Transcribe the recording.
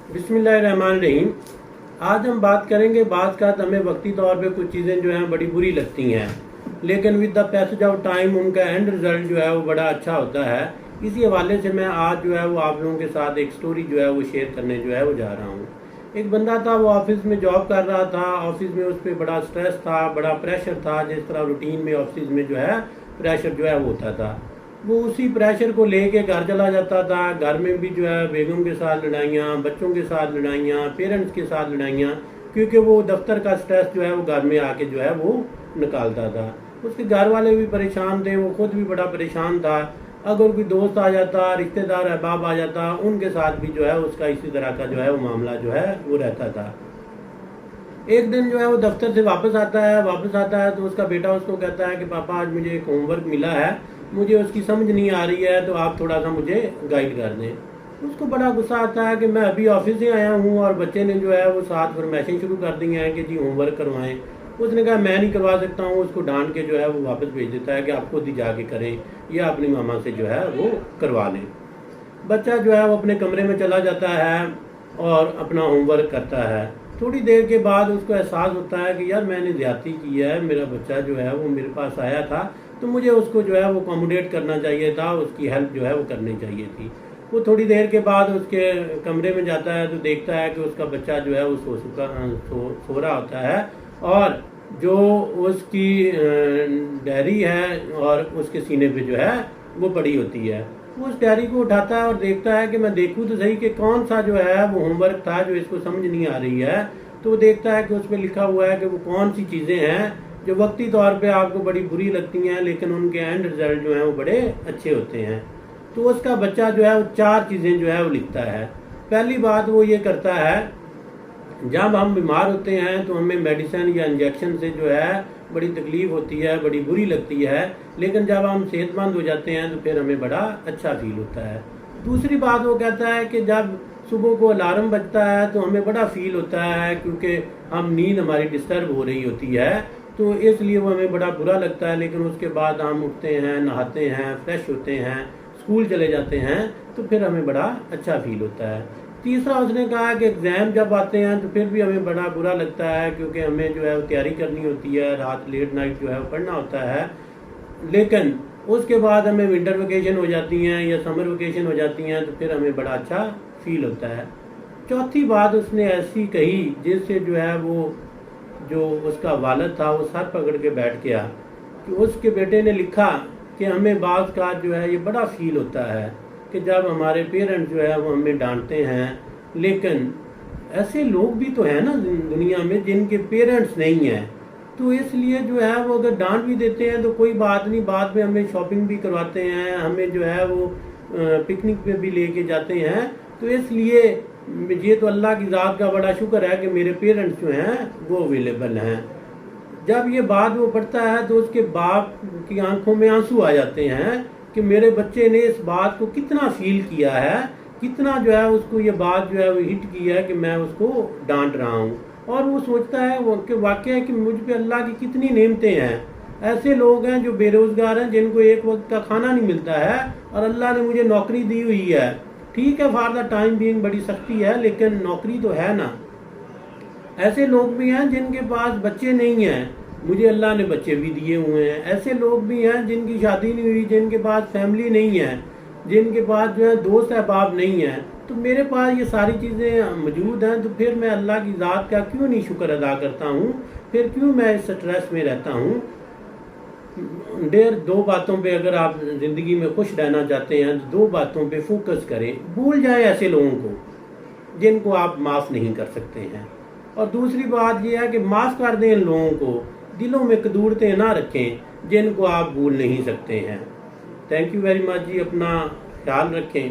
बिस्मिल्लाहिर्रहमानिर्रहीम। आज हम बात करेंगे, बात का हमें वक्ती तौर पे कुछ चीज़ें जो हैं बड़ी बुरी लगती हैं, लेकिन with the passage of time उनका एंड रिजल्ट जो है वो बड़ा अच्छा होता है। इसी हवाले से मैं आज जो है वो आप लोगों के साथ एक स्टोरी जो है वो शेयर करने जो है वो जा रहा हूँ। एक बंदा था, वो ऑफिस में जॉब कर रहा था। ऑफिस में उस पर बड़ा स्ट्रेस था, बड़ा प्रेशर था, जिस तरह रूटीन में ऑफिस में जो है प्रेशर जो है वो होता था। वो उसी प्रेशर को लेके घर चला जाता था। घर में भी जो है बेगम के साथ लड़ाइयाँ, बच्चों के साथ लड़ाइयाँ, पेरेंट्स के साथ लड़ाइयाँ, क्योंकि वो दफ्तर का स्ट्रेस जो है वो घर में आके जो है वो निकालता था। उसके घर वाले भी परेशान थे, वो खुद भी बड़ा परेशान था। अगर कोई दोस्त आ जाता, रिश्तेदार अहबाब आ जाता, उनके साथ भी जो है उसका इसी तरह का जो है वो मामला जो है वो रहता था। एक दिन जो है वो दफ्तर से वापस आता है तो उसका बेटा उसको कहता है कि पापा आज मुझे एक होमवर्क मिला है, मुझे उसकी समझ नहीं आ रही है, तो आप थोड़ा सा मुझे गाइड कर दें। उसको बड़ा गुस्सा आता है कि मैं अभी ऑफिस से आया हूँ और बच्चे ने जो है वो साथ फरमाइशें शुरू कर दी हैं कि जी होमवर्क करवाएं। उसने कहा मैं नहीं करवा सकता हूँ। उसको डांट के जो है वो वापस भेज देता है कि आप खुद ही जाके करें या अपनी मामा से जो है वो करवा लें। बच्चा जो है वो अपने कमरे में चला जाता है और अपना होमवर्क करता है। थोड़ी देर के बाद उसको एहसास होता है कि यार मैंने ज़्यादती की है, मेरा बच्चा जो है वो मेरे पास आया था तो मुझे उसको जो है वो अकोमोडेट करना चाहिए था, उसकी हेल्प जो है वो करनी चाहिए थी। वो थोड़ी देर के बाद उसके कमरे में जाता है तो देखता है कि उसका बच्चा जो है वो सो रहा होता है और जो उसकी डायरी है और उसके सीने पे जो है वो पड़ी होती है। वो उस डायरी को उठाता है और देखता है कि मैं देखूँ तो सही कि कौन सा जो है वो होमवर्क था जो इसको समझ नहीं आ रही है। तो वो देखता है कि उस पर लिखा हुआ है कि वो कौन सी चीज़ें हैं जो वक्ती तौर पे आपको बड़ी बुरी लगती हैं, लेकिन उनके एंड रिजल्ट जो हैं वो बड़े अच्छे होते हैं। तो उसका बच्चा जो है वो 4 चीज़ें जो है वो लिखता है। पहली बात वो ये करता है, जब हम बीमार होते हैं तो हमें मेडिसिन या इंजेक्शन से जो है बड़ी तकलीफ होती है, बड़ी बुरी लगती है, लेकिन जब हम सेहतमंद हो जाते हैं तो फिर हमें बड़ा अच्छा फील होता है। दूसरी बात वो कहता है कि जब सुबह को अलार्म बजता है तो हमें बड़ा फील होता है, क्योंकि हम नींद हमारी डिस्टर्ब हो रही होती है, तो इसलिए वो हमें बड़ा बुरा लगता है। लेकिन उसके बाद हम उठते हैं, नहाते हैं, फ्रेश होते हैं, स्कूल चले जाते हैं तो फिर हमें बड़ा अच्छा फील होता है। तीसरा उसने कहा कि एग्ज़ाम जब आते हैं तो फिर भी हमें बड़ा बुरा लगता है, क्योंकि हमें जो है वो तैयारी करनी होती है, रात लेट नाइट जो है वो पढ़ना होता है। लेकिन उसके बाद हमें विंटर वेकेशन हो जाती हैं या समर वेकेशन हो जाती हैं तो फिर हमें बड़ा अच्छा फील होता है। चौथी बात उसने ऐसी कही जिससे जो है वो जो उसका वालिद था वो सर पकड़ के बैठ गया कि उसके बेटे ने लिखा कि हमें बाज़ का जो है ये बड़ा फील होता है कि जब हमारे पेरेंट्स जो है वो हमें डांटते हैं, लेकिन ऐसे लोग भी तो हैं ना दुनिया में जिनके पेरेंट्स नहीं हैं, तो इसलिए जो है वो अगर डांट भी देते हैं तो कोई बात नहीं, बाद में हमें शॉपिंग भी करवाते हैं, हमें जो है वो पिकनिक पे भी लेके जाते हैं। तो इसलिए ये तो अल्लाह की ज़ात का बड़ा शुक्र है कि मेरे पेरेंट्स जो हैं वो अवेलेबल हैं। जब ये बात वो पढ़ता है तो उसके बाप की आंखों में आंसू आ जाते हैं कि मेरे बच्चे ने इस बात को कितना फील किया है, कितना जो है उसको ये बात जो है वो हिट की है कि मैं उसको डांट रहा हूँ। और वो सोचता है वो कि वाकई कि मुझ पे अल्लाह की कितनी नेमतें हैं। ऐसे लोग हैं जो बेरोज़गार हैं, जिनको एक वक्त का खाना नहीं मिलता है, और अल्लाह ने मुझे नौकरी दी हुई है। ठीक है, फॉर द टाइम बीइंग बड़ी सख्ती है, लेकिन नौकरी तो है ना। ऐसे लोग भी हैं जिनके पास बच्चे नहीं हैं, मुझे अल्लाह ने बच्चे भी दिए हुए हैं। ऐसे लोग भी हैं जिनकी शादी नहीं हुई, जिनके पास फैमिली नहीं है, जिनके पास जो है दोस्त अहबाब नहीं है। तो मेरे पास ये सारी चीज़ें मौजूद हैं, तो फिर मैं अल्लाह की ज़ात का क्यों नहीं शुक्र अदा करता हूँ, फिर क्यों मैं इस स्ट्रेस में रहता हूँ। दो बातों पे अगर आप ज़िंदगी में खुश रहना चाहते हैं तो 2 बातों पे फोकस करें। भूल जाए ऐसे लोगों को जिनको आप माफ़ नहीं कर सकते हैं, और दूसरी बात यह है कि माफ़ कर दें इन लोगों को, दिलों में कदूरतें ना रखें जिनको आप भूल नहीं सकते हैं। थैंक यू वेरी मच जी, अपना ख्याल रखें।